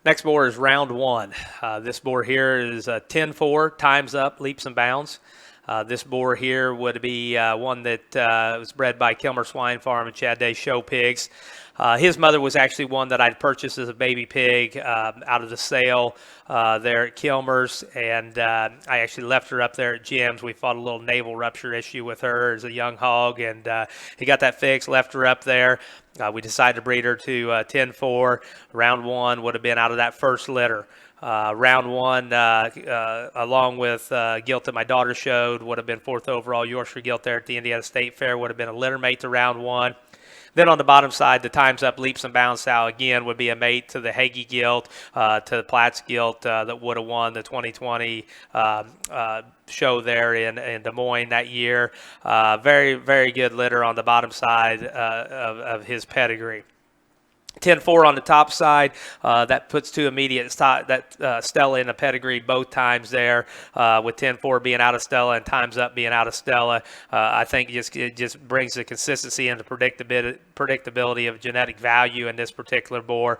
Next boar is round one. This boar here is 10-4, times up, leaps and bounds. This boar here would be one that was bred by Kilmer Swine Farm and Chad Day Show Pigs. His mother was actually one that I'd purchased as a baby pig out of the sale there at Kilmer's, and I actually left her up there at Jim's. We fought a little navel rupture issue with her as a young hog, and he got that fixed, left her up there. We decided to breed her to 10-4. Round one would have been out of that first litter. Round one, along with gilt that my daughter showed, would have been fourth overall Yorkshire gilt there at the Indiana State Fair, would have been a litter mate to round one. Then on the bottom side, the Times Up Leaps and Bounds sow again would be a mate to the Hagee gilt, to the Platts gilt that would have won the 2020 show there in Des Moines that year. Very, very good litter on the bottom side of his pedigree. 10-4 on the top side, that puts two immediate Stella in the pedigree both times there, with 10-4 being out of Stella and Times Up being out of Stella. I think it just brings the consistency and the predictability of genetic value in this particular boar,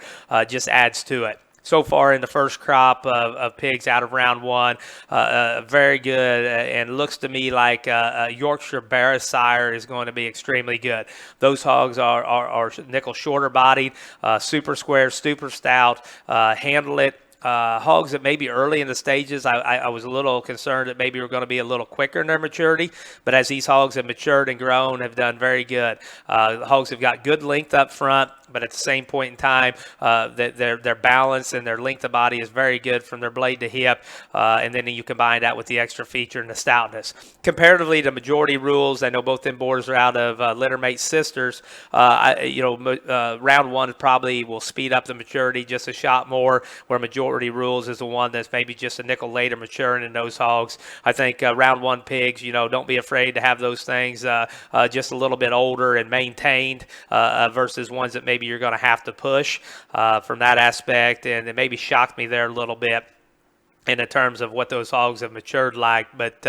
just adds to it. So far in the first crop of pigs out of round one, very good, and looks to me like Yorkshire Barris sire is going to be extremely good. Those hogs are nickel shorter bodied, super square, super stout, handle it. Hogs that maybe early in the stages, I was a little concerned that maybe we're going to be a little quicker in their maturity, but as these hogs have matured and grown, have done very good. The hogs have got good length up front, but at the same point in time, their balance and their length of body is very good from their blade to hip, and then you combine that with the extra feature and the stoutness. Comparatively to majority rules, I know both them boars are out of littermate sisters. Round one probably will speed up the maturity just a shot more, where majority rules is the one that's maybe just a nickel later maturing in those hogs. I think round one pigs, don't be afraid to have those things just a little bit older and maintained versus ones that maybe you're going to have to push from that aspect, and it maybe shocked me there a little bit in terms of what those hogs have matured like. But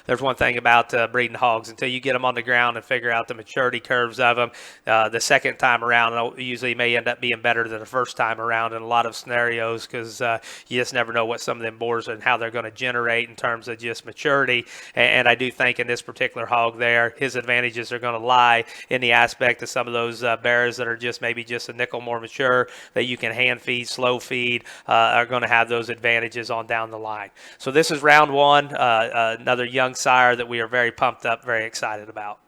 there's one thing about breeding hogs: until you get them on the ground and figure out the maturity curves of them, the second time around usually may end up being better than the first time around in a lot of scenarios, because you just never know what some of them boars and how they're going to generate in terms of just maturity. And I do think in this particular hog there, his advantages are going to lie in the aspect of some of those bears that are just maybe just a nickel more mature, that you can hand feed, slow feed, are going to have those advantages on down the line. So this is round one, another young sire that we are very pumped up, very excited about.